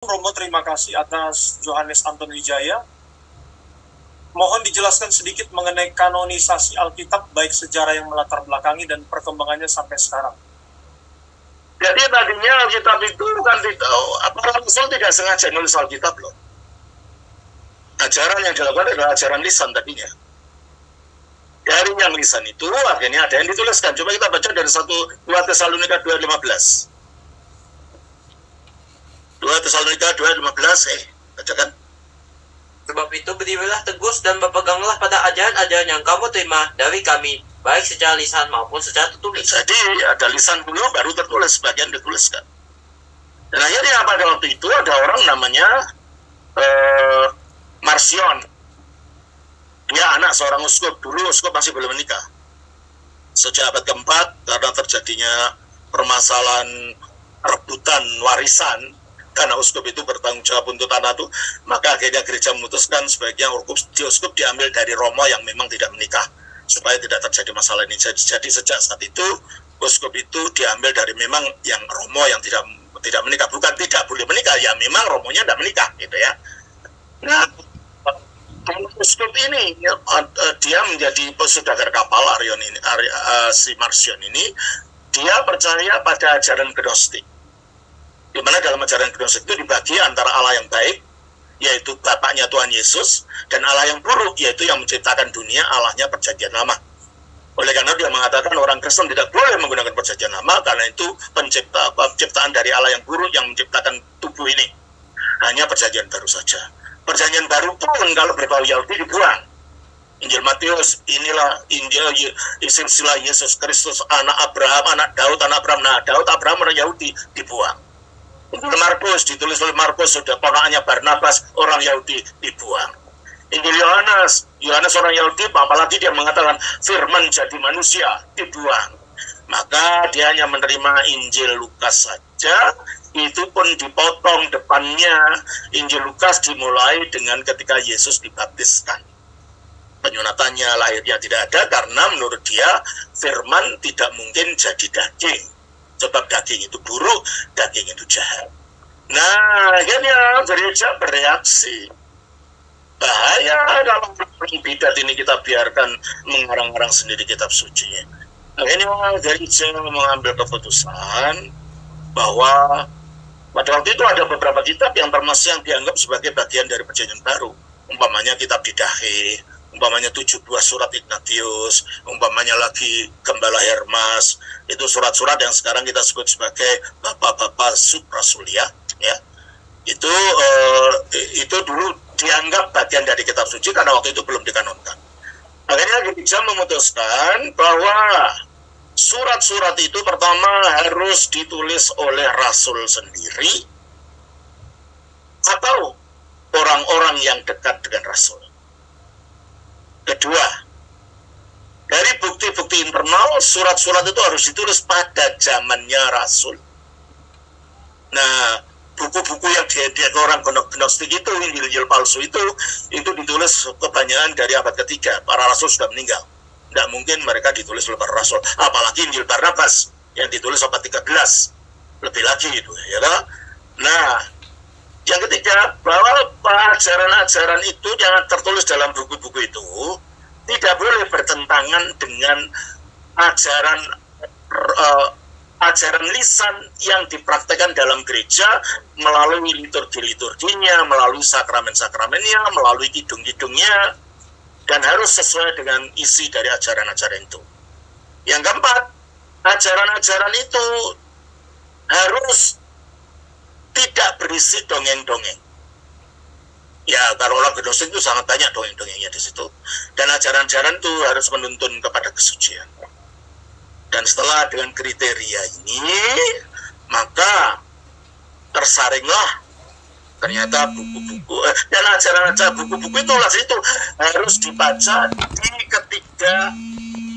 Romo, terima kasih atas Johannes Anton Wijaya. Mohon dijelaskan sedikit mengenai kanonisasi Alkitab, baik sejarah yang melatar belakangi dan perkembangannya sampai sekarang. Jadi tadinya Alkitab itu kan Rasul tidak sengaja nulis Alkitab loh. Ajaran yang dilakukan adalah ajaran lisan tadinya. Dari yang lisan itu akhirnya ada yang dituliskan. Coba kita baca dari 2 Tesalonika 2:15. 2 Tesalonika 2:15, bacakan. Sebab itu berdirilah teguh dan berpeganglah pada ajaran-ajaran yang kamu terima dari kami, baik secara lisan maupun secara tertulis. Jadi ada lisan dulu baru tertulis, bagian dituliskan. Dan akhirnya pada waktu itu ada orang namanya Marcion. Dia anak seorang uskup, dulu uskup masih belum menikah. Sejak abad keempat, karena terjadinya permasalahan rebutan warisan, karena uskup itu bertanggung jawab untuk tanah itu, maka akhirnya gereja memutuskan sebaiknya uskup diambil dari Romo yang memang tidak menikah, supaya tidak terjadi masalah ini. Jadi sejak saat itu, uskup itu diambil dari memang yang Romo yang tidak menikah, bukan tidak boleh menikah, ya memang Romonya tidak menikah, gitu ya. Nah, uskup ini dia menjadi saudagar kapal si Marcion ini, dia percaya pada ajaran Gnostik, di mana dalam ajaran Gnostik itu dibagi antara Allah yang baik, yaitu Bapaknya Tuhan Yesus, dan Allah yang buruk, yaitu yang menciptakan dunia, Allahnya Perjanjian Lama. Oleh karena dia mengatakan orang Kristen tidak boleh menggunakan Perjanjian Lama, karena itu penciptaan dari Allah yang buruk yang menciptakan tubuh ini. Hanya Perjanjian Baru saja. Perjanjian Baru pun kalau berbau Yahudi dibuang. Injil Matius, inilah Injil silsilah Yesus Kristus, anak Abraham, anak Daud, anak Abraham. Nah, Daud, Abraham, orang Yahudi dibuang. Injil Markus, ditulis oleh Markus, sudah ponakannya Barnabas, orang Yahudi, dibuang. Injil Yohanes orang Yahudi, apalagi dia mengatakan firman jadi manusia, dibuang. Maka dia hanya menerima Injil Lukas saja, itu pun dipotong depannya. Injil Lukas dimulai dengan ketika Yesus dibaptiskan. Penyunatannya, lahirnya tidak ada, karena menurut dia firman tidak mungkin jadi daging. Sebab daging itu buruk, daging itu jahat. Nah, akhirnya gereja bereaksi. Bahaya dalam bidat ini kita biarkan mengarang-arang sendiri kitab suci. Akhirnya gereja mengambil keputusan bahwa pada waktu itu ada beberapa kitab yang termasuk yang dianggap sebagai bagian dari Perjanjian Baru. Umpamanya kitab Didache, umpamanya 72 surat Ignatius, umpamanya lagi Gembala Hermas. Itu surat-surat yang sekarang kita sebut sebagai bapak-bapak suprasulia, ya. Itu dulu dianggap bagian dari kitab suci karena waktu itu belum dikanonkan. Akhirnya gereja memutuskan bahwa surat-surat itu pertama harus ditulis oleh rasul sendiri atau orang-orang yang dekat dengan rasul. Kedua, dari bukti-bukti internal, surat-surat itu harus ditulis pada zamannya rasul. Nah, buku-buku yang diediakan orang Gnostik itu, Injil palsu itu ditulis kebanyakan dari abad ketiga. Para rasul sudah meninggal. Tidak mungkin mereka ditulis oleh para rasul. Apalagi Injil Barnabas yang ditulis abad 13. Lebih lagi itu, ya kan? Nah, yang ketiga, bahwa ajaran-ajaran itu jangan tertulis dalam buku-buku itu tidak boleh bertentangan dengan ajaran lisan yang dipraktekkan dalam gereja melalui liturgi-liturginya, melalui sakramen-sakramennya, melalui kidung-kidungnya, dan harus sesuai dengan isi dari ajaran-ajaran itu. Yang keempat, ajaran-ajaran itu harus tidak berisi dongeng-dongeng. Ya, kalau orang Gnostik itu sangat banyak dongeng-dongengnya di situ. Dan ajaran-ajaran itu harus menuntun kepada kesucian. Dan setelah dengan kriteria ini, maka tersaringlah ternyata buku-buku dan ajaran-ajaran buku-buku itu harus dibaca di ketiga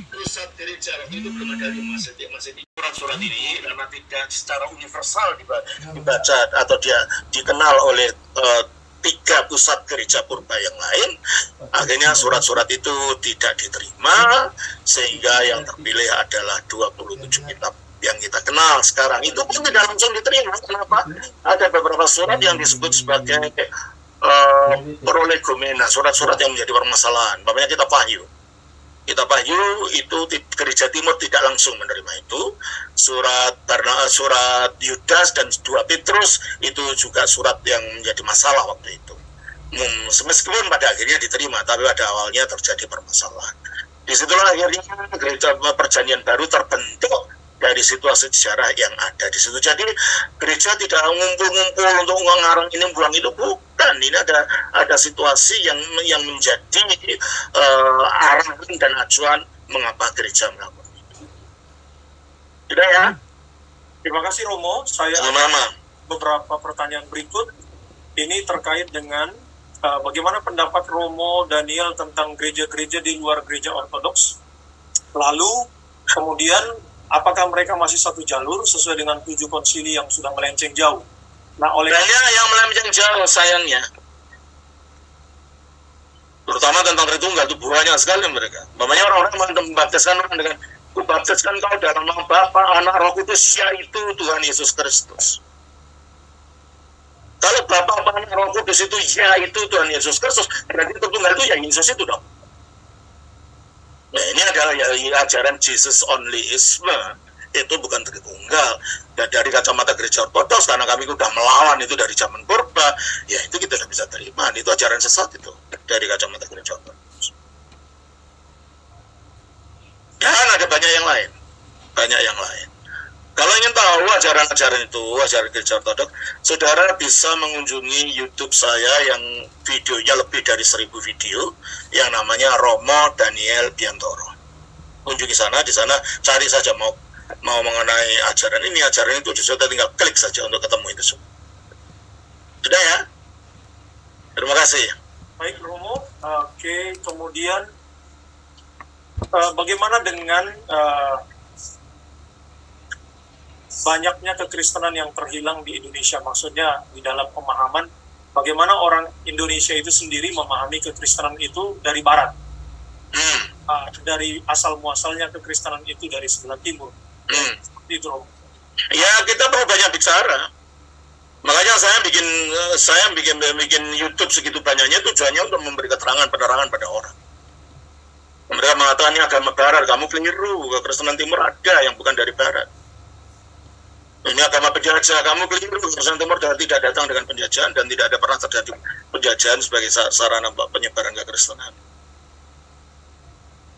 pusat gereja. Waktu itu belum ada masih di surat-surat ini, karena tidak secara universal dibaca atau dia dikenal oleh 3 pusat gereja purba yang lain. Akhirnya surat-surat itu tidak diterima, sehingga yang terpilih adalah 27 kitab yang kita kenal sekarang. Itu pun tidak langsung diterima. Kenapa? Ada beberapa surat yang disebut sebagai prolegomena, surat-surat yang menjadi permasalahan. Bapaknya Kitab Wahyu. Kitab Wahyu itu Gereja Timur tidak langsung menerima itu. Surat Yudas dan 2 Petrus itu juga surat yang menjadi masalah waktu itu. Meskipun pada akhirnya diterima, tapi pada awalnya terjadi permasalahan. Disitulah akhirnya gereja perjanjian baru terbentuk dari situasi sejarah yang ada di situ. Jadi gereja tidak ngumpul-ngumpul untuk ngarang ini buang itu, bukan. Ini ada situasi yang menjadi arahan dan acuan mengapa gereja melakukan itu. Sudah ya? Terima kasih Romo. Saya Sama-sama. Beberapa pertanyaan berikut ini terkait dengan bagaimana pendapat Romo Daniel tentang gereja-gereja di luar gereja ortodoks. Lalu kemudian apakah mereka masih satu jalur sesuai dengan 7 konsili yang sudah melenceng jauh? Nah, oleh banyak yang melenceng jauh sayangnya. Terutama tentang Tritunggal itu banyak sekali mereka. Namanya orang-orang membaptiskan orang dengan kubaptiskan kau dalam nama Bapa, Anak, Roh Kudus, yaitu Tuhan Yesus Kristus. Kalau Bapa, Anak, Roh Kudus itu yaitu Tuhan Yesus Kristus, berarti Tritunggal itu ya Yesus itu dong. Nah, ini adalah ajaran Jesus onlyisme, itu bukan Tritunggal. Dan dari kacamata gereja ortodoks, karena kami sudah melawan itu dari zaman purba, ya itu kita tidak bisa terima. Itu ajaran sesat itu dari kacamata gereja ortodoks. Dan ada banyak yang lain, Kalau ingin tahu ajaran-ajaran itu, ajaran gereja ortodoks, saudara bisa mengunjungi YouTube saya yang videonya lebih dari 1000 video, yang namanya Romo Daniel Biantoro. Kunjungi sana, di sana cari saja mau mengenai ajaran ini, ajaran itu, saudara tinggal klik saja untuk ketemu itu semua. Sudah ya? Terima kasih. baik Romo, oke. Kemudian bagaimana dengan banyaknya kekristenan yang terhilang di Indonesia, maksudnya di dalam pemahaman bagaimana orang Indonesia itu sendiri memahami kekristenan itu dari barat, dari asal muasalnya kekristenan itu dari sebelah timur. Seperti itu, Romo. Ya, kita perlu banyak bicara. Makanya saya bikin YouTube segitu banyaknya, tujuannya untuk memberi penerangan pada orang. Mereka mengatakan ini agama barat, kamu keliru, kekristenan timur ada yang bukan dari barat. Ini agama penjajah, kamu keliru, kekristenan timur tidak datang dengan penjajahan dan tidak ada pernah terjadi penjajahan sebagai sarana penyebaran kekristenan.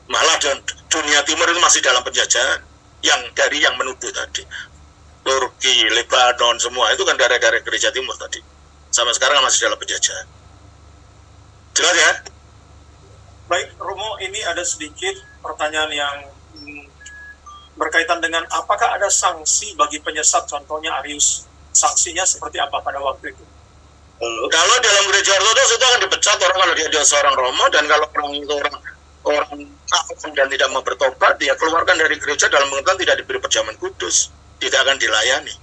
Malah dunia timur itu masih dalam penjajahan, yang menuduh tadi. Turki, Lebanon, semua itu kan daerah-daerah gereja timur tadi. Sampai sekarang masih dalam penjajahan. Jelas ya? Baik, Romo, ini ada sedikit pertanyaan yang berkaitan dengan apakah ada sanksi bagi penyesat, contohnya Arius. Sanksinya seperti apa pada waktu itu? Kalau dalam gereja ortodoks itu akan dipecat orang kalau dia seorang Romo, dan kalau orang itu orang dan tidak mau bertobat, dia keluarkan dari gereja dalam pengertian tidak diberi perjamuan kudus, tidak akan dilayani.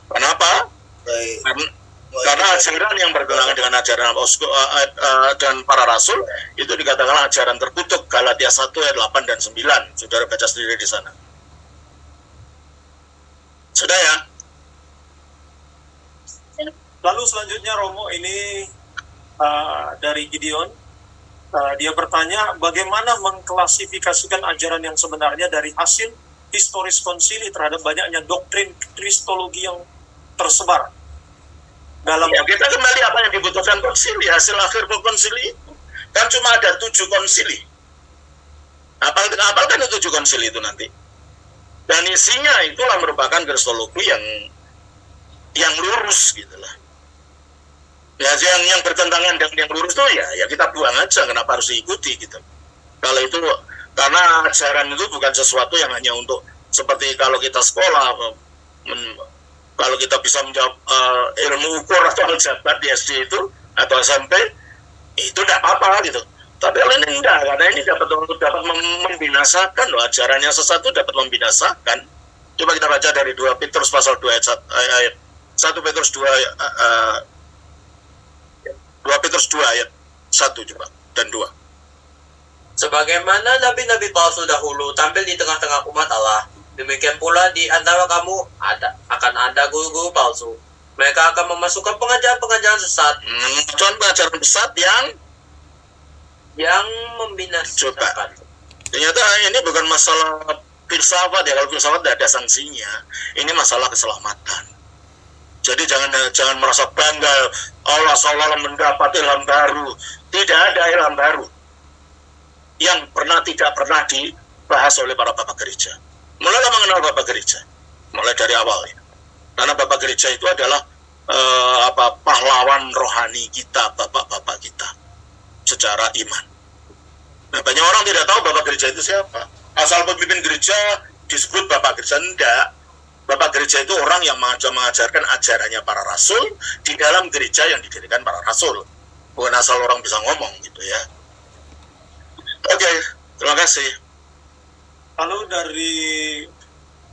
Kenapa? Karena ajaran yang bertentangan dengan ajaran dan para rasul itu dikatakan ajaran terkutuk, Galatia 1 ayat 8 dan 9. Saudara baca sendiri di sana. Sudah ya? Lalu selanjutnya Romo ini dari Gideon. Dia bertanya bagaimana mengklasifikasikan ajaran yang sebenarnya dari hasil historis konsili terhadap banyaknya doktrin kristologi yang tersebar dalam. Ya, kita kembali apa yang dibutuhkan konsili, hasil akhir konsili itu kan cuma ada 7 konsili. Apalkan itu 7 konsili itu nanti, dan isinya itulah merupakan kristologi yang lurus gitulah. Ya, yang bertentangan dengan yang lurus itu ya kita buang aja, kenapa harus diikuti gitu. Kalau itu karena ajaran itu bukan sesuatu yang hanya untuk seperti kalau kita sekolah, kalau kita bisa menjawab ilmu ukur atau aljabar di SD itu atau SMP itu tidak apa-apa gitu. Tapi kalau ini enggak, karena ini dapat membinasakan loh, ajaran yang sesat itu dapat membinasakan. Coba kita baca dari 2 Petrus pasal 2 ayat 1 Petrus 2 Petrus 2 ayat 1 coba dan 2. Sebagaimana nabi-nabi palsu dahulu tampil di tengah-tengah umat Allah Demikian pula di antara kamu akan ada guru-guru palsu. Mereka akan memasukkan pengajaran-pengajaran sesat. Pengajaran sesat yang membinasakan. Ternyata ini bukan masalah filsafat ya. Kalau filsafat tidak ada sanksinya. Ini masalah keselamatan. Jadi jangan merasa bangga Allah seolah-olah mendapat ilham baru. Tidak ada ilham baru yang tidak pernah dibahas oleh para bapak gereja. Mulailah mengenal bapak gereja, mulai dari awal ya. Karena bapak gereja itu adalah pahlawan rohani kita, bapak-bapak kita secara iman. Nah, banyak orang tidak tahu bapak gereja itu siapa. Asal pemimpin gereja disebut bapak gereja, enggak. Bapak gereja itu orang yang mengajarkan ajarannya para rasul di dalam gereja yang didirikan para rasul. Bukan asal orang bisa ngomong gitu ya. Oke, terima kasih. Lalu dari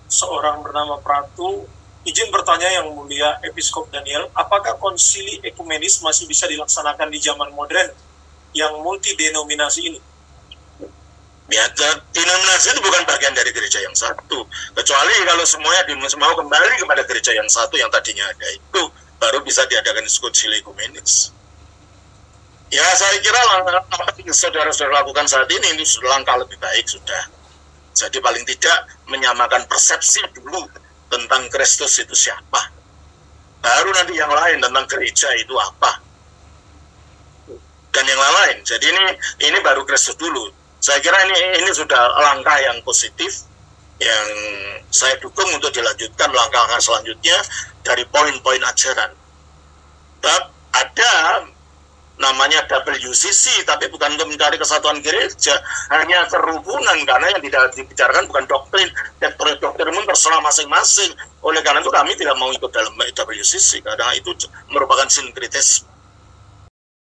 seorang bernama Pratu, izin bertanya yang mulia Episkop Daniel, apakah konsili ekumenis masih bisa dilaksanakan di zaman modern yang multidenominasi ini? Ya, denominasi itu bukan bagian dari gereja yang satu. Kecuali kalau semuanya mau kembali kepada gereja yang satu yang tadinya ada itu, baru bisa diadakan konsili ekumenis. Ya, saya kira langkah yang saudara-saudara lakukan saat ini sudah langkah lebih baik sudah. Jadi paling tidak menyamakan persepsi dulu tentang Kristus itu siapa. Baru nanti yang lain tentang gereja itu apa. Dan yang lain. Jadi ini baru Kristus dulu. Saya kira ini sudah langkah yang positif yang saya dukung untuk dilanjutkan langkah-langkah selanjutnya dari poin-poin ajaran. Tapi ada namanya WCC, tapi bukan untuk mencari kesatuan gereja, hanya kerukunan, karena yang tidak dibicarakan bukan doktrin, dan doktrin pun terserah masing-masing. Oleh karena itu kami tidak mau ikut dalam WCC, karena itu merupakan sinkretisme.